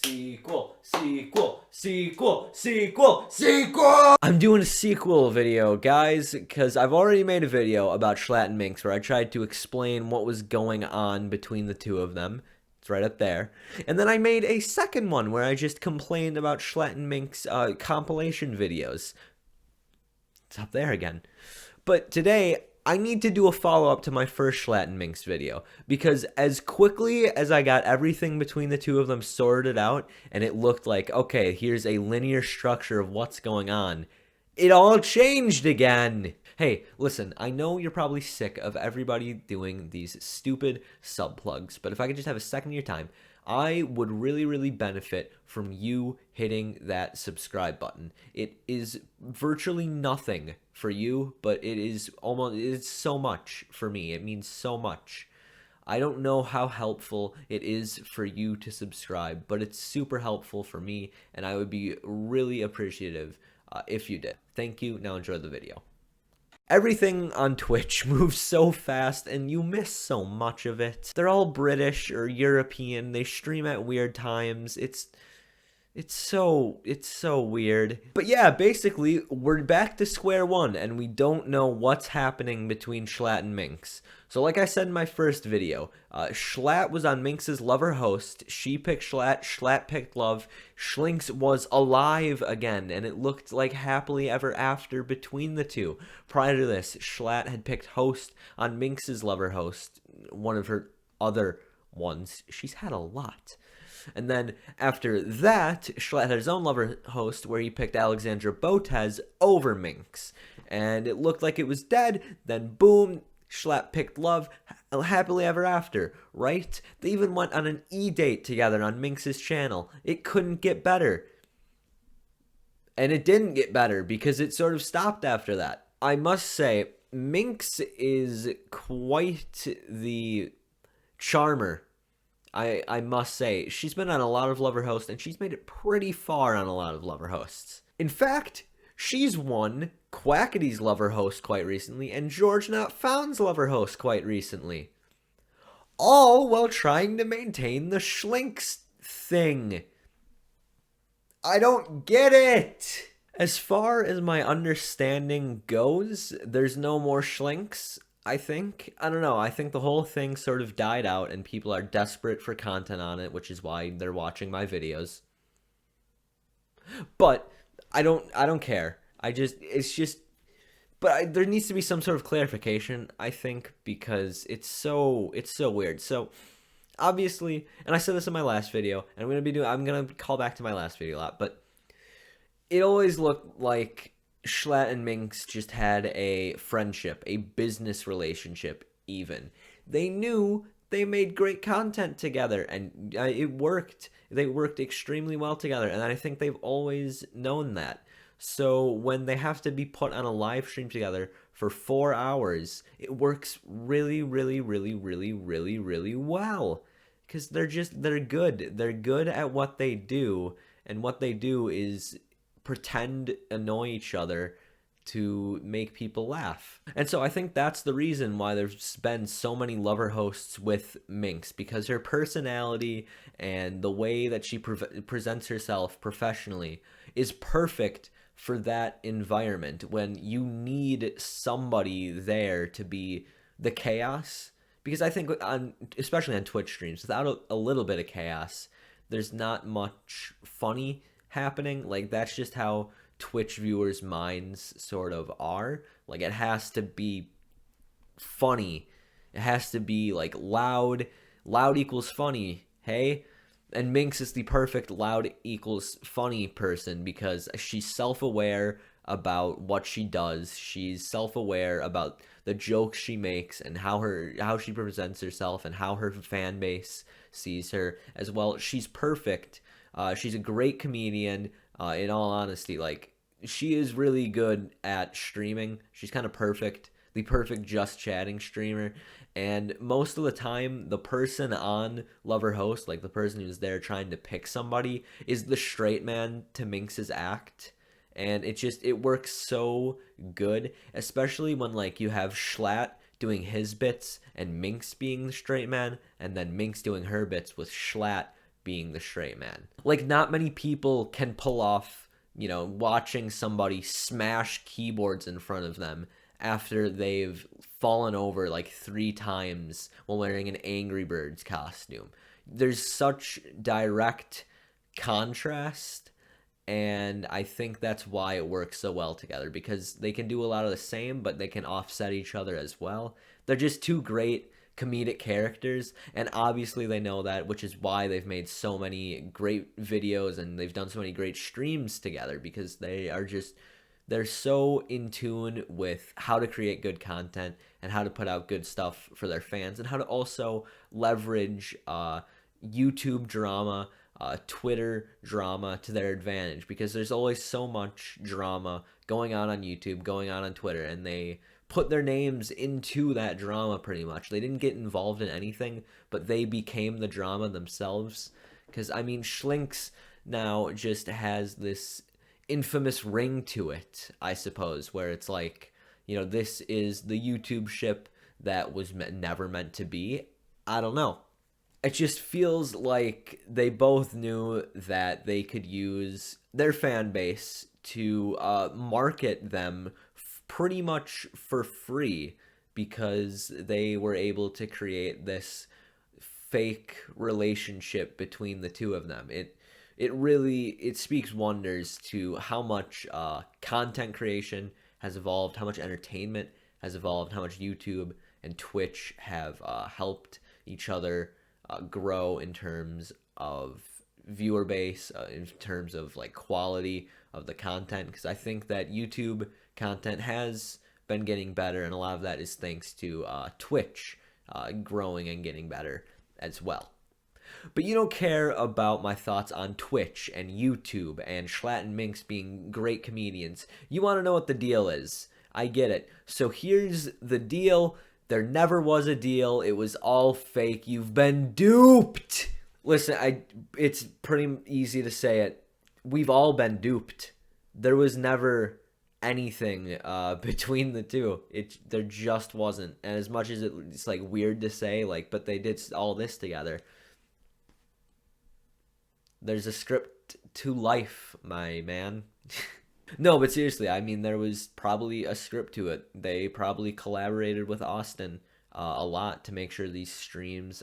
Sequel, sequel, sequel, sequel, sequel! I'm doing a sequel video, guys, because I've already made a video about Schlatt and Minx where I tried to explain what was going on between the two of them. It's right up there. And then I made a second one where I just complained about Schlatt and Minx compilation videos. It's up there again. But today, I need to do a follow-up to my first Schlatt and Minx video, because as quickly as I got everything between the two of them sorted out, and it looked like, okay, here's a linear structure of what's going on, it all changed again! Hey, listen, I know you're probably sick of everybody doing these stupid sub-plugs, but if I could just have a second of your time, I would really benefit from you hitting that subscribe button. It is virtually nothing for you, but it's so much for me. It means so much. I don't know how helpful it is for you to subscribe, but it's super helpful for me, and I would be really appreciative if you did. Thank you. Now enjoy the video. Everything on Twitch moves so fast and you miss so much of it. They're all British or European. They stream at weird times. It's so weird. But yeah, basically, we're back to square one and we don't know what's happening between Schlatt and Minx. So like I said in my first video, Schlatt was on Minx's lover host. She picked Schlatt, Schlatt picked love. Schlinx was alive again, and it looked like happily ever after between the two. Prior to this, Schlatt had picked host on Minx's lover host, one of her other ones. She's had a lot. And then after that, Schlatt had his own lover host where he picked Alexandra Botez over Minx. And it looked like it was dead, then boom, Schlatt picked love, happily ever after, right? They even went on an E-date together on Minx's channel. It couldn't get better. And it didn't get better because it sort of stopped after that. I must say, Minx is quite the charmer. I must say, she's been on a lot of lover hosts, and she's made it pretty far on a lot of lover hosts. In fact, she's won Quackity's lover host quite recently, and George Not Found's lover host quite recently. All while trying to maintain the Schlinx thing. I don't get it! As far as my understanding goes, there's no more Schlinx. I think. I don't know. I think the whole thing sort of died out and people are desperate for content on it, which is why they're watching my videos. But I don't care. There needs to be some sort of clarification, I think, because it's so weird. So obviously, and I said this in my last video, and I'm going to call back to my last video a lot, but it always looked like Schlatt and Minx just had a friendship, a business relationship even. They knew they made great content together and it worked. They worked extremely well together, and I think they've always known that. So when they have to be put on a live stream together for 4 hours, it works really well. Because they're good. They're good at what they do, and what they do is pretend annoy each other to make people laugh. And so I think that's the reason why there's been so many lover hosts with Minx, because her personality and the way that she presents herself professionally is perfect for that environment when you need somebody there to be the chaos. Because I think especially on Twitch streams, without a little bit of chaos, there's not much funny happening. Like, that's just how Twitch viewers' minds sort of are. Like, it has to be funny. It has to be like loud equals funny, hey? And Minx is the perfect loud equals funny person because she's self-aware about what she does. She's self-aware about the jokes she makes and how she presents herself and how her fan base sees her as well. She's perfect. She's a great comedian, in all honesty. Like, she is really good at streaming. She's kind of perfect. The perfect just chatting streamer. And most of the time, the person on Lover Host, like the person who's there trying to pick somebody, is the straight man to Minx's act. And it works so good, especially when, like, you have Schlatt doing his bits and Minx being the straight man, and then Minx doing her bits with Schlatt being the straight man. Like, not many people can pull off, watching somebody smash keyboards in front of them after they've fallen over like 3 times while wearing an Angry Birds costume. There's such direct contrast, and I think that's why it works so well together, because they can do a lot of the same, but they can offset each other as well. They're just two great comedic characters, and obviously they know that, which is why they've made so many great videos and they've done so many great streams together, because they're so in tune with how to create good content and how to put out good stuff for their fans, and how to also leverage YouTube drama, Twitter drama to their advantage, because there's always so much drama going on YouTube, going on Twitter, and they put their names into that drama pretty much. They didn't get involved in anything, but they became the drama themselves. Because, I mean, Schlinx now just has this infamous ring to it, I suppose, where it's like, this is the YouTube ship that was never meant to be. I don't know. It just feels like they both knew that they could use their fan base to market them pretty much for free, because they were able to create this fake relationship between the two of them. It speaks wonders to how much content creation has evolved, how much entertainment has evolved, how much YouTube and Twitch have helped each other grow in terms of viewer base, in terms of like quality of the content, because I think that YouTube content has been getting better, and a lot of that is thanks to Twitch growing and getting better as well. But you don't care about my thoughts on Twitch and YouTube and Schlatt and Minx being great comedians. You want to know what the deal is. I get it. So here's the deal. There never was a deal. It was all fake. You've been duped. Listen, it's pretty easy to say it. We've all been duped. There was never anything between the two. There just wasn't. And as much as it's like weird to say, like, but they did all this together. There's a script to life, my man. No, but seriously, I mean, there was probably a script to it. They probably collaborated with Austin a lot to make sure these streams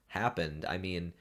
happened. I mean,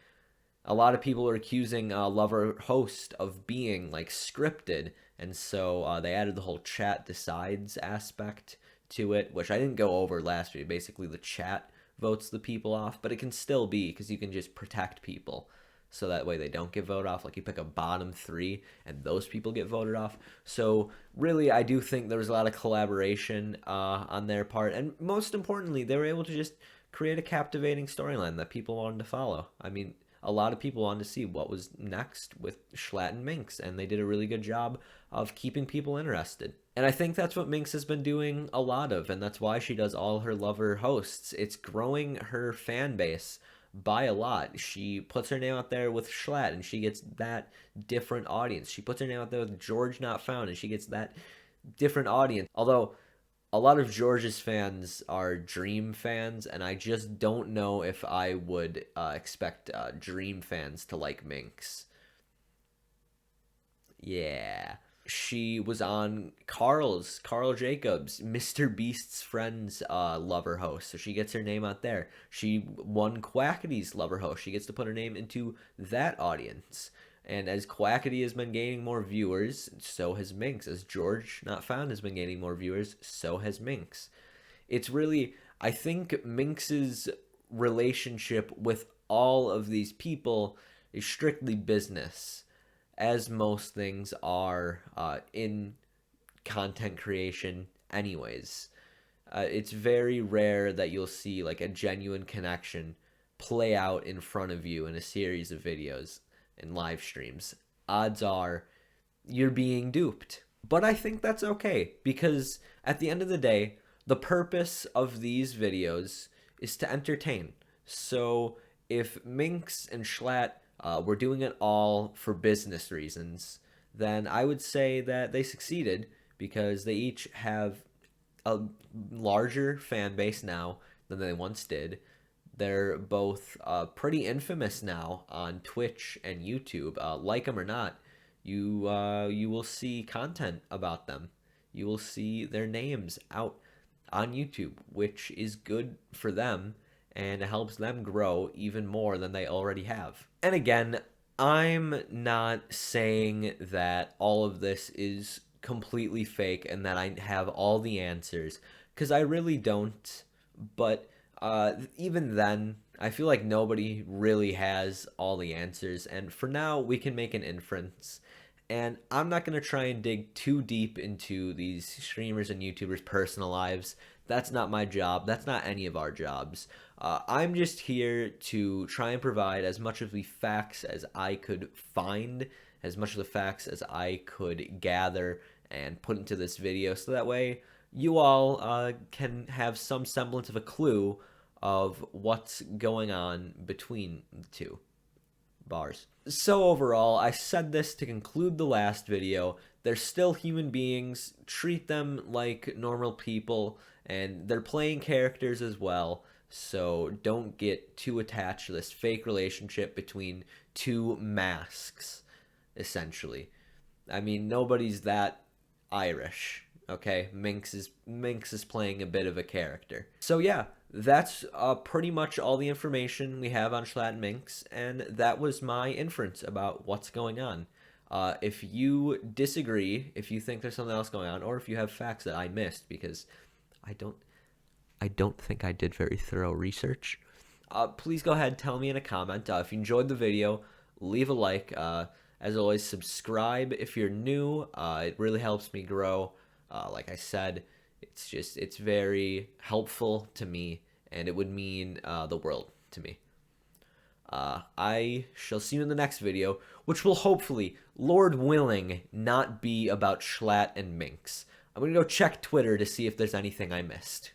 a lot of people are accusing Lover Host of being like scripted, and so they added the whole chat decides aspect to it, which I didn't go over last week. Basically, the chat votes the people off, but it can still be, because you can just protect people, so that way they don't get voted off. Like, you pick a bottom 3 and those people get voted off. So really, I do think there was a lot of collaboration on their part, and most importantly, they were able to just create a captivating storyline that people wanted to follow. I mean, a lot of people wanted to see what was next with Schlatt and Minx, and they did a really good job of keeping people interested. And I think that's what Minx has been doing a lot of, and that's why she does all her Lover Hosts. It's growing her fan base by a lot. She puts her name out there with Schlatt, and she gets that different audience. She puts her name out there with George Not Found, and she gets that different audience. Although a lot of George's fans are Dream fans, and I just don't know if I would expect Dream fans to like Minx. Yeah. She was on Carl Jacobs, Mr. Beast's friend's Lover Host, so she gets her name out there. She won Quackity's Lover Host. She gets to put her name into that audience. And as Quackity has been gaining more viewers, so has Minx. As George Not Found has been gaining more viewers, so has Minx. It's really, I think Minx's relationship with all of these people is strictly business, as most things are in content creation anyways. It's very rare that you'll see like a genuine connection play out in front of you in a series of videos and live streams. Odds are you're being duped. But I think that's okay, because at the end of the day, the purpose of these videos is to entertain. So if Minx and Schlatt were doing it all for business reasons, then I would say that they succeeded, because they each have a larger fan base now than they once did. They're both pretty infamous now on Twitch and YouTube. Like them or not, you will see content about them. You will see their names out on YouTube, which is good for them and it helps them grow even more than they already have. And again, I'm not saying that all of this is completely fake and that I have all the answers, because I really don't. But even then, I feel like nobody really has all the answers. And for now, we can make an inference. And I'm not going to try and dig too deep into these streamers and YouTubers' personal lives. That's not my job. That's not any of our jobs. I'm just here to try and provide as much of the facts as I could find, as much of the facts as I could gather and put into this video, so that way you all can have some semblance of a clue of what's going on between the two bars. So overall, I said this to conclude the last video. They're still human beings. Treat them like normal people, and they're playing characters as well. So don't get too attached to this fake relationship between two masks, essentially. I mean, nobody's that Irish, okay? Minx is playing a bit of a character. So yeah, that's pretty much all the information we have on Schlatt and Minx, and that was my inference about what's going on. If you disagree, if you think there's something else going on, or if you have facts that I missed, because I don't think I did very thorough research, please go ahead and tell me in a comment. If you enjoyed the video, leave a like. As always, subscribe if you're new. It really helps me grow. Like I said, it's very helpful to me, and it would mean the world to me. I shall see you in the next video, which will hopefully, Lord willing, not be about Schlatt and Minx. I'm going to go check Twitter to see if there's anything I missed.